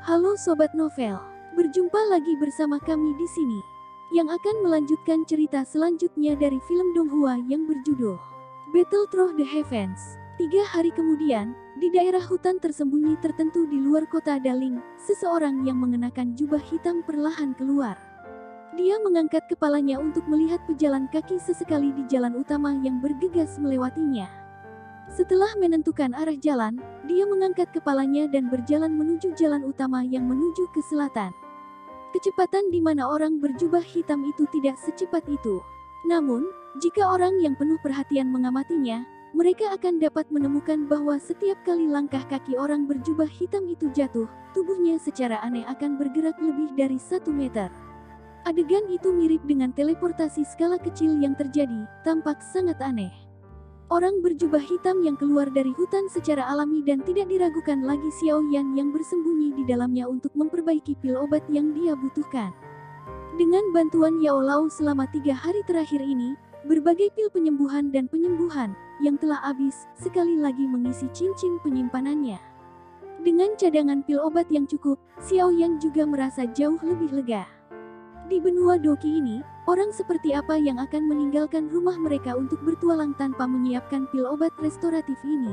Halo Sobat Novel, berjumpa lagi bersama kami di sini, yang akan melanjutkan cerita selanjutnya dari film Donghua yang berjudul Battle Through the Heavens. 3 hari kemudian, di daerah hutan tersembunyi tertentu di luar kota Daling, seseorang yang mengenakan jubah hitam perlahan keluar. Dia mengangkat kepalanya untuk melihat pejalan kaki sesekali di jalan utama yang bergegas melewatinya. Setelah menentukan arah jalan, dia mengangkat kepalanya dan berjalan menuju jalan utama yang menuju ke selatan. Kecepatan di mana orang berjubah hitam itu tidak secepat itu. Namun, jika orang yang penuh perhatian mengamatinya, mereka akan dapat menemukan bahwa setiap kali langkah kaki orang berjubah hitam itu jatuh, tubuhnya secara aneh akan bergerak lebih dari 1 meter. Adegan itu mirip dengan teleportasi skala kecil yang terjadi, tampak sangat aneh. Orang berjubah hitam yang keluar dari hutan secara alami dan tidak diragukan lagi Xiao Yan yang bersembunyi di dalamnya untuk memperbaiki pil obat yang dia butuhkan. Dengan bantuan Yao Lao selama 3 hari terakhir ini, berbagai pil penyembuhan dan penyembuhan yang telah habis sekali lagi mengisi cincin penyimpanannya. Dengan cadangan pil obat yang cukup, Xiao Yan juga merasa jauh lebih lega. Di benua Doki ini, orang seperti apa yang akan meninggalkan rumah mereka untuk bertualang tanpa menyiapkan pil obat restoratif ini?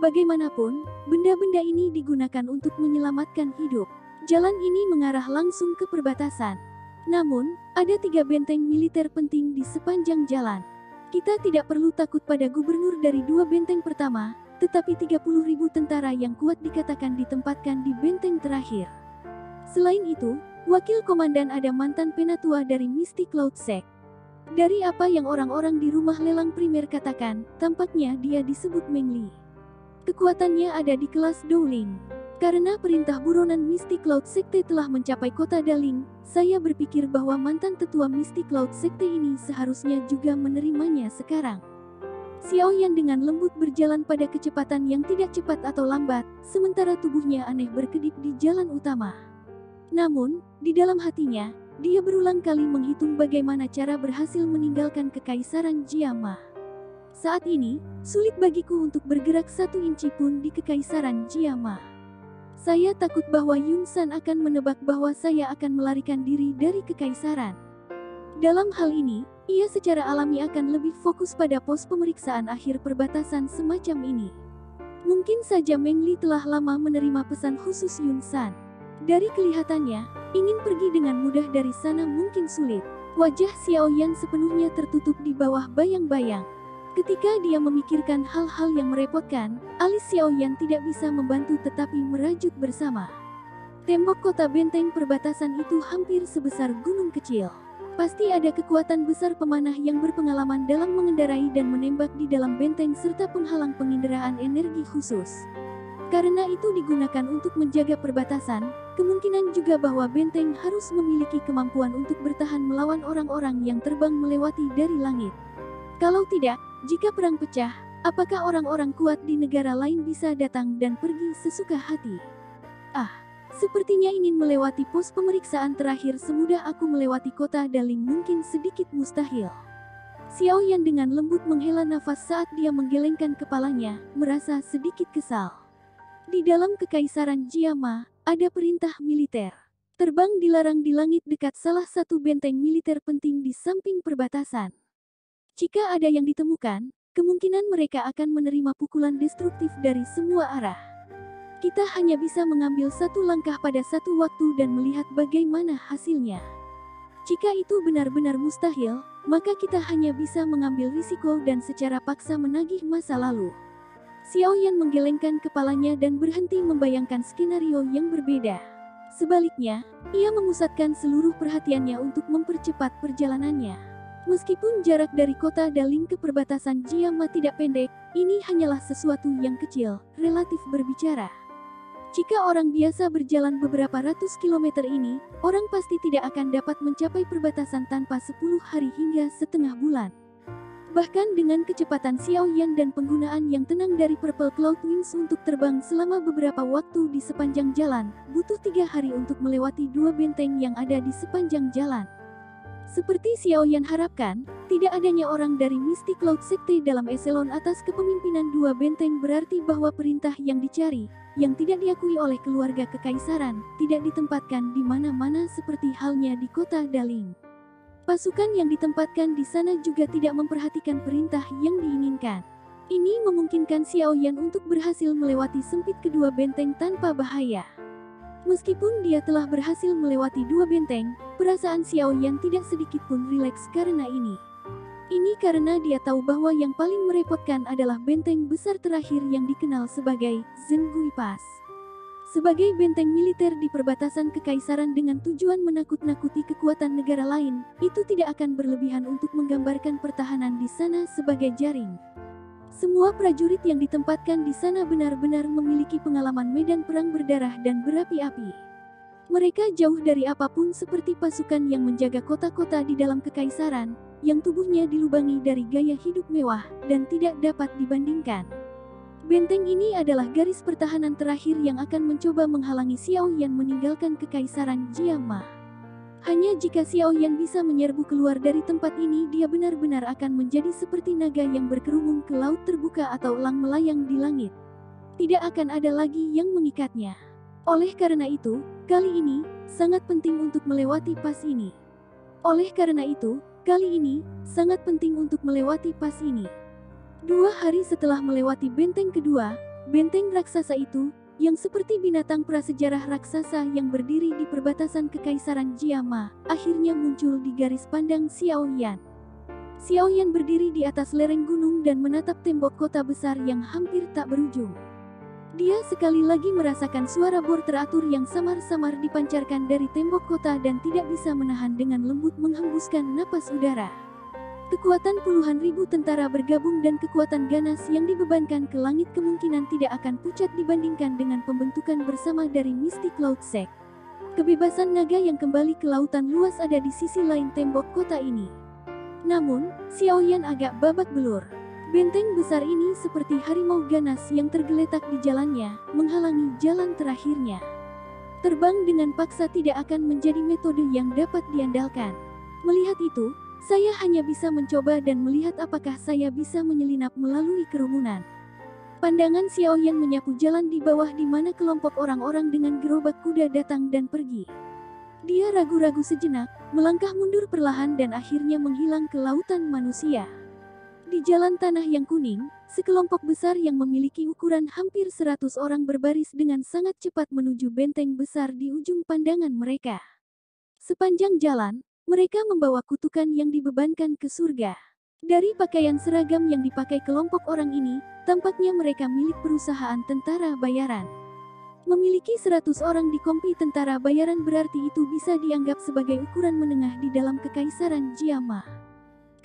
Bagaimanapun, benda-benda ini digunakan untuk menyelamatkan hidup. Jalan ini mengarah langsung ke perbatasan. Namun, ada 3 benteng militer penting di sepanjang jalan. Kita tidak perlu takut pada gubernur dari 2 benteng pertama, tetapi 30.000 tentara yang kuat dikatakan ditempatkan di benteng terakhir. Selain itu, Wakil Komandan ada mantan penatua dari Mystic Cloud Sect. Dari apa yang orang-orang di rumah lelang primer katakan, tampaknya dia disebut Meng Li. Kekuatannya ada di kelas Dowling. Karena perintah buronan Mystic Cloud Sekte telah mencapai kota Daling, saya berpikir bahwa mantan tetua Mystic Cloud Sekte ini seharusnya juga menerimanya sekarang. Xiao Yan dengan lembut berjalan pada kecepatan yang tidak cepat atau lambat, sementara tubuhnya aneh berkedip di jalan utama. Namun, di dalam hatinya, dia berulang kali menghitung bagaimana cara berhasil meninggalkan kekaisaran Jiama. Saat ini, sulit bagiku untuk bergerak 1 inci pun di kekaisaran Jiama. Saya takut bahwa Yun San akan menebak bahwa saya akan melarikan diri dari kekaisaran. Dalam hal ini, ia secara alami akan lebih fokus pada pos pemeriksaan akhir perbatasan semacam ini. Mungkin saja Meng Li telah lama menerima pesan khusus Yun San. Dari kelihatannya, ingin pergi dengan mudah dari sana mungkin sulit. Wajah Xiao Yan sepenuhnya tertutup di bawah bayang-bayang. Ketika dia memikirkan hal-hal yang merepotkan, alis Xiao Yan tidak bisa membantu tetapi merajut bersama. Tembok kota benteng perbatasan itu hampir sebesar gunung kecil. Pasti ada kekuatan besar pemanah yang berpengalaman dalam mengendarai dan menembak di dalam benteng serta penghalang penginderaan energi khusus. Karena itu digunakan untuk menjaga perbatasan, kemungkinan juga bahwa benteng harus memiliki kemampuan untuk bertahan melawan orang-orang yang terbang melewati dari langit. Kalau tidak, jika perang pecah, apakah orang-orang kuat di negara lain bisa datang dan pergi sesuka hati? Sepertinya ingin melewati pos pemeriksaan terakhir semudah aku melewati kota Daling mungkin sedikit mustahil. Xiao Yan dengan lembut menghela nafas saat dia menggelengkan kepalanya, merasa sedikit kesal. Di dalam kekaisaran Jiama, ada perintah militer. Terbang dilarang di langit dekat salah satu benteng militer penting di samping perbatasan. Jika ada yang ditemukan, kemungkinan mereka akan menerima pukulan destruktif dari semua arah. Kita hanya bisa mengambil 1 langkah pada 1 waktu dan melihat bagaimana hasilnya. Jika itu benar-benar mustahil, maka kita hanya bisa mengambil risiko dan secara paksa menagih masa lalu. Xiao Yan menggelengkan kepalanya dan berhenti membayangkan skenario yang berbeda. Sebaliknya, ia memusatkan seluruh perhatiannya untuk mempercepat perjalanannya. Meskipun jarak dari kota Daling ke perbatasan Jiama tidak pendek, ini hanyalah sesuatu yang kecil, relatif berbicara. Jika orang biasa berjalan beberapa ratus kilometer ini, orang pasti tidak akan dapat mencapai perbatasan tanpa 10 hari hingga setengah bulan. Bahkan dengan kecepatan Xiao Yan dan penggunaan yang tenang dari Purple Cloud Wings untuk terbang selama beberapa waktu di sepanjang jalan, butuh 3 hari untuk melewati 2 benteng yang ada di sepanjang jalan. Seperti Xiao Yan harapkan, tidak adanya orang dari Mystic Cloud Sekte dalam eselon atas kepemimpinan 2 benteng berarti bahwa perintah yang dicari, yang tidak diakui oleh keluarga kekaisaran, tidak ditempatkan di mana-mana seperti halnya di kota Daling. Pasukan yang ditempatkan di sana juga tidak memperhatikan perintah yang diinginkan. Ini memungkinkan Xiao Yan untuk berhasil melewati sempit kedua benteng tanpa bahaya. Meskipun dia telah berhasil melewati dua benteng, perasaan Xiao Yan tidak sedikit pun rileks karena ini. Ini karena dia tahu bahwa yang paling merepotkan adalah benteng besar terakhir yang dikenal sebagai Zhenggui Pass. Sebagai benteng militer di perbatasan kekaisaran dengan tujuan menakut-nakuti kekuatan negara lain, itu tidak akan berlebihan untuk menggambarkan pertahanan di sana sebagai jaring. Semua prajurit yang ditempatkan di sana benar-benar memiliki pengalaman medan perang berdarah dan berapi-api. Mereka jauh dari apapun seperti pasukan yang menjaga kota-kota di dalam kekaisaran, yang tubuhnya dilubangi dari gaya hidup mewah, dan tidak dapat dibandingkan. Benteng ini adalah garis pertahanan terakhir yang akan mencoba menghalangi Xiao Yan meninggalkan kekaisaran Jiama. Hanya jika Xiao Yan bisa menyerbu keluar dari tempat ini, dia benar-benar akan menjadi seperti naga yang berkerumun ke laut terbuka atau elang melayang di langit. Tidak akan ada lagi yang mengikatnya. Oleh karena itu, kali ini, sangat penting untuk melewati pas ini. 2 hari setelah melewati benteng kedua, benteng raksasa itu, yang seperti binatang prasejarah raksasa yang berdiri di perbatasan kekaisaran Jiama, akhirnya muncul di garis pandang Xiao Yan. Xiao Yan berdiri di atas lereng gunung dan menatap tembok kota besar yang hampir tak berujung. Dia sekali lagi merasakan suara bor teratur yang samar-samar dipancarkan dari tembok kota dan tidak bisa menahan dengan lembut menghembuskan napas udara. Kekuatan puluhan ribu tentara bergabung dan kekuatan ganas yang dibebankan ke langit kemungkinan tidak akan pucat dibandingkan dengan pembentukan bersama dari Mystic Cloud Sect. Kebebasan naga yang kembali ke lautan luas ada di sisi lain tembok kota ini. Namun, Xiao Yan agak babak belur. Benteng besar ini seperti harimau ganas yang tergeletak di jalannya, menghalangi jalan terakhirnya. Terbang dengan paksa tidak akan menjadi metode yang dapat diandalkan. Melihat itu, saya hanya bisa mencoba dan melihat apakah saya bisa menyelinap melalui kerumunan. Pandangan Xiao Yan menyapu jalan di bawah di mana kelompok orang-orang dengan gerobak kuda datang dan pergi. Dia ragu-ragu sejenak, melangkah mundur perlahan dan akhirnya menghilang ke lautan manusia. Di jalan tanah yang kuning, sekelompok besar yang memiliki ukuran hampir 100 orang berbaris dengan sangat cepat menuju benteng besar di ujung pandangan mereka. Sepanjang jalan, mereka membawa kutukan yang dibebankan ke surga. Dari pakaian seragam yang dipakai kelompok orang ini, tampaknya mereka milik perusahaan tentara bayaran. Memiliki 100 orang di kompi tentara bayaran berarti itu bisa dianggap sebagai ukuran menengah di dalam kekaisaran Jiama.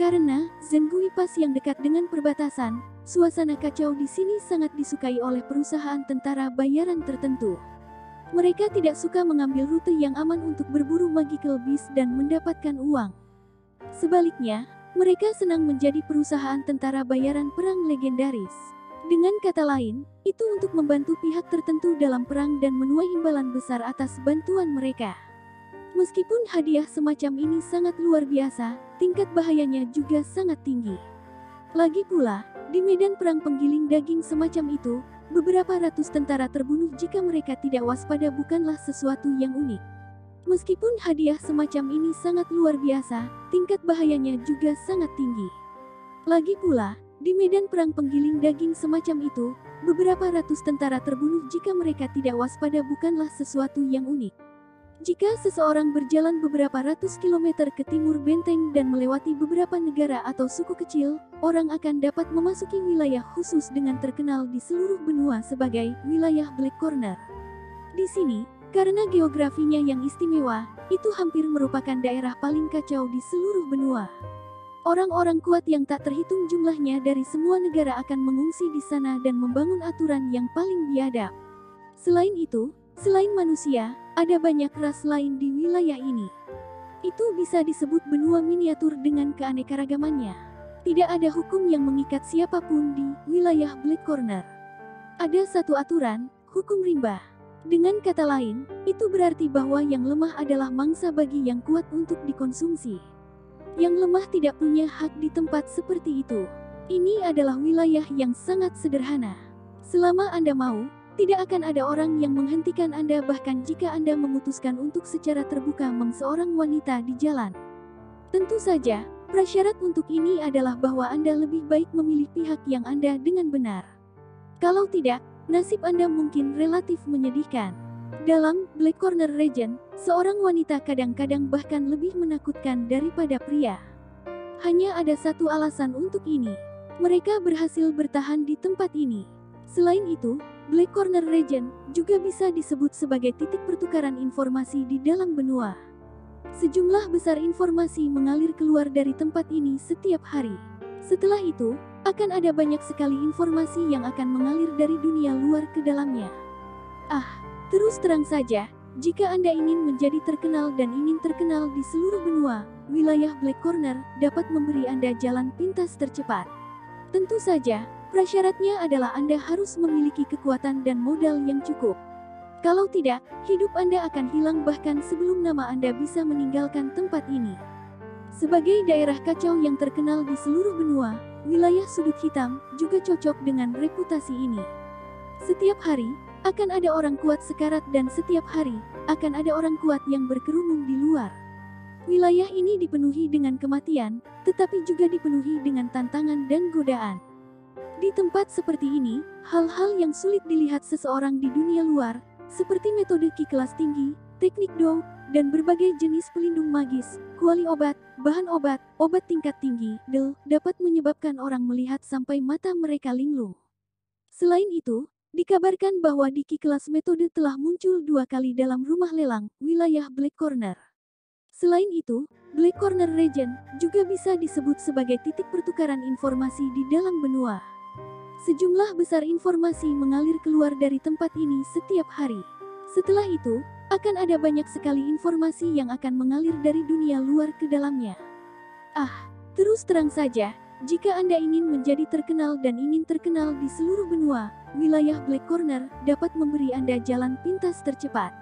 Karena Zhenggui Pass yang dekat dengan perbatasan, suasana kacau di sini sangat disukai oleh perusahaan tentara bayaran tertentu. Mereka tidak suka mengambil rute yang aman untuk berburu magical beast dan mendapatkan uang. Sebaliknya, mereka senang menjadi perusahaan tentara bayaran perang legendaris. Dengan kata lain, itu untuk membantu pihak tertentu dalam perang dan menuai imbalan besar atas bantuan mereka. Meskipun hadiah semacam ini sangat luar biasa, tingkat bahayanya juga sangat tinggi. Lagi pula, di medan perang penggiling daging semacam itu, beberapa ratus tentara terbunuh jika mereka tidak waspada bukanlah sesuatu yang unik. Meskipun hadiah semacam ini sangat luar biasa, tingkat bahayanya juga sangat tinggi. Lagi pula, di medan perang penggiling daging semacam itu, beberapa ratus tentara terbunuh jika mereka tidak waspada bukanlah sesuatu yang unik. Jika seseorang berjalan beberapa ratus kilometer ke timur benteng dan melewati beberapa negara atau suku kecil, orang akan dapat memasuki wilayah khusus dengan terkenal di seluruh benua sebagai wilayah Black Corner. Di sini, karena geografinya yang istimewa, itu hampir merupakan daerah paling kacau di seluruh benua. Orang-orang kuat yang tak terhitung jumlahnya dari semua negara akan mengungsi di sana dan membangun aturan yang paling biadab. Selain itu, selain manusia, ada banyak ras lain di wilayah ini. Itu bisa disebut benua miniatur dengan keanekaragamannya. Tidak ada hukum yang mengikat siapapun di wilayah Black Corner. Ada satu aturan, hukum rimba. Dengan kata lain, itu berarti bahwa yang lemah adalah mangsa bagi yang kuat untuk dikonsumsi. Yang lemah tidak punya hak di tempat seperti itu. Ini adalah wilayah yang sangat sederhana. Selama Anda mau, Tidak akan ada orang yang menghentikan Anda bahkan jika Anda memutuskan untuk secara terbuka seorang wanita di jalan. Tentu saja, prasyarat untuk ini adalah bahwa Anda lebih baik memilih pihak yang Anda dengan benar. Kalau tidak, nasib Anda mungkin relatif menyedihkan. Dalam Black Corner Region, seorang wanita kadang-kadang bahkan lebih menakutkan daripada pria. Hanya ada satu alasan untuk ini. Mereka berhasil bertahan di tempat ini. Selain itu, Black Corner Region juga bisa disebut sebagai titik pertukaran informasi di dalam benua. Sejumlah besar informasi mengalir keluar dari tempat ini setiap hari. Setelah itu, akan ada banyak sekali informasi yang akan mengalir dari dunia luar ke dalamnya. Terus terang saja, jika Anda ingin menjadi terkenal dan ingin terkenal di seluruh benua, wilayah Black Corner dapat memberi Anda jalan pintas tercepat. Tentu saja, prasyaratnya adalah Anda harus memiliki kekuatan dan modal yang cukup. Kalau tidak, hidup Anda akan hilang bahkan sebelum nama Anda bisa meninggalkan tempat ini. Sebagai daerah kacau yang terkenal di seluruh benua, wilayah sudut hitam juga cocok dengan reputasi ini. Setiap hari, akan ada orang kuat sekarat dan setiap hari, akan ada orang kuat yang berkerumun di luar. Wilayah ini dipenuhi dengan kematian, tetapi juga dipenuhi dengan tantangan dan godaan. Di tempat seperti ini, hal-hal yang sulit dilihat seseorang di dunia luar, seperti metode ki kelas tinggi, teknik do, dan berbagai jenis pelindung magis, kuali obat, bahan obat, obat tingkat tinggi, dapat menyebabkan orang melihat sampai mata mereka linglung. Selain itu, dikabarkan bahwa di ki kelas metode telah muncul 2 kali dalam rumah lelang, wilayah Black Corner. Selain itu, Black Corner Region juga bisa disebut sebagai titik pertukaran informasi di dalam benua. Sejumlah besar informasi mengalir keluar dari tempat ini setiap hari. Setelah itu, akan ada banyak sekali informasi yang akan mengalir dari dunia luar ke dalamnya. Terus terang saja, jika Anda ingin menjadi terkenal dan ingin terkenal di seluruh benua, wilayah Black Corner dapat memberi Anda jalan pintas tercepat.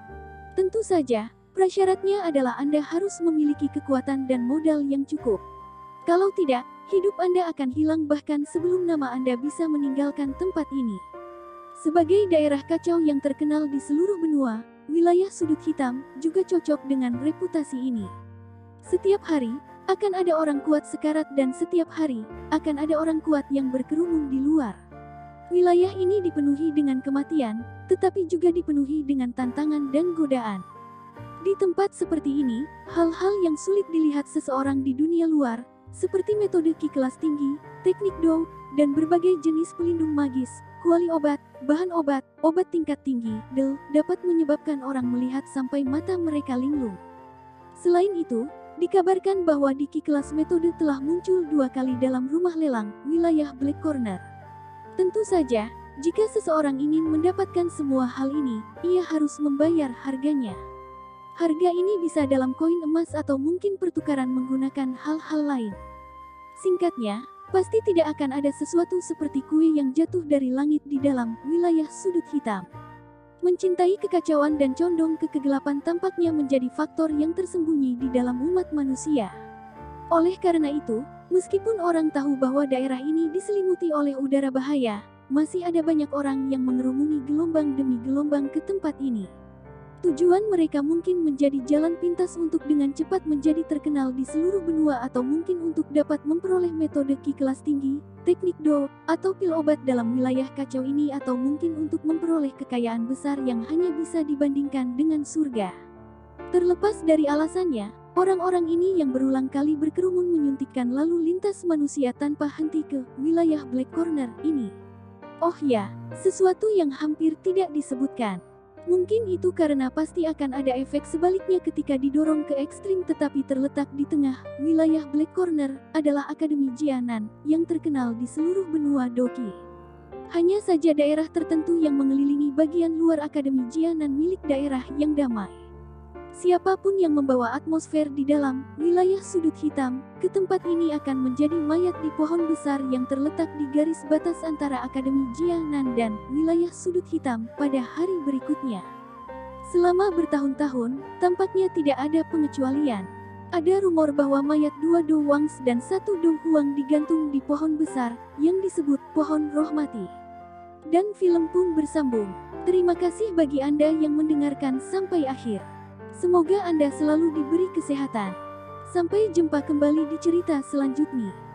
Tentu saja, prasyaratnya adalah Anda harus memiliki kekuatan dan modal yang cukup. Kalau tidak, hidup Anda akan hilang bahkan sebelum nama Anda bisa meninggalkan tempat ini. Sebagai daerah kacau yang terkenal di seluruh benua, wilayah sudut hitam juga cocok dengan reputasi ini. Setiap hari, akan ada orang kuat sekarat dan setiap hari, akan ada orang kuat yang berkerumun di luar. Wilayah ini dipenuhi dengan kematian, tetapi juga dipenuhi dengan tantangan dan godaan. Di tempat seperti ini, hal-hal yang sulit dilihat seseorang di dunia luar, seperti metode ki kelas tinggi, teknik do, dan berbagai jenis pelindung magis, kuali obat, bahan obat, obat tingkat tinggi, dapat menyebabkan orang melihat sampai mata mereka linglung. Selain itu, dikabarkan bahwa di ki kelas metode telah muncul 2 kali dalam rumah lelang, wilayah Black Corner. Tentu saja, jika seseorang ingin mendapatkan semua hal ini, ia harus membayar harganya. Harga ini bisa dalam koin emas atau mungkin pertukaran menggunakan hal-hal lain. Singkatnya, pasti tidak akan ada sesuatu seperti kue yang jatuh dari langit di dalam wilayah sudut hitam. Mencintai kekacauan dan condong ke kegelapan tampaknya menjadi faktor yang tersembunyi di dalam umat manusia. Oleh karena itu, meskipun orang tahu bahwa daerah ini diselimuti oleh udara bahaya, masih ada banyak orang yang mengerumuni gelombang demi gelombang ke tempat ini. Tujuan mereka mungkin menjadi jalan pintas untuk dengan cepat menjadi terkenal di seluruh benua atau mungkin untuk dapat memperoleh metode ki kelas tinggi, teknik do, atau pil obat dalam wilayah kacau ini atau mungkin untuk memperoleh kekayaan besar yang hanya bisa dibandingkan dengan surga. Terlepas dari alasannya, orang-orang ini yang berulang kali berkerumun menyuntikkan lalu lintas manusia tanpa henti ke wilayah Black Corner ini. Oh ya, sesuatu yang hampir tidak disebutkan. Mungkin itu karena pasti akan ada efek sebaliknya ketika didorong ke ekstrim, tetapi terletak di tengah wilayah Black Corner adalah Akademi Jianan yang terkenal di seluruh benua Doki. Hanya saja daerah tertentu yang mengelilingi bagian luar Akademi Jianan milik daerah yang damai. Siapapun yang membawa atmosfer di dalam wilayah sudut hitam ke tempat ini akan menjadi mayat di pohon besar yang terletak di garis batas antara Akademi Jianan dan wilayah sudut hitam pada hari berikutnya. Selama bertahun-tahun, tampaknya tidak ada pengecualian. Ada rumor bahwa mayat 2 Do Wangs dan 1 Do Huang digantung di pohon besar yang disebut pohon roh mati. Dan film pun bersambung. Terima kasih bagi Anda yang mendengarkan sampai akhir. Semoga Anda selalu diberi kesehatan. Sampai jumpa kembali di cerita selanjutnya.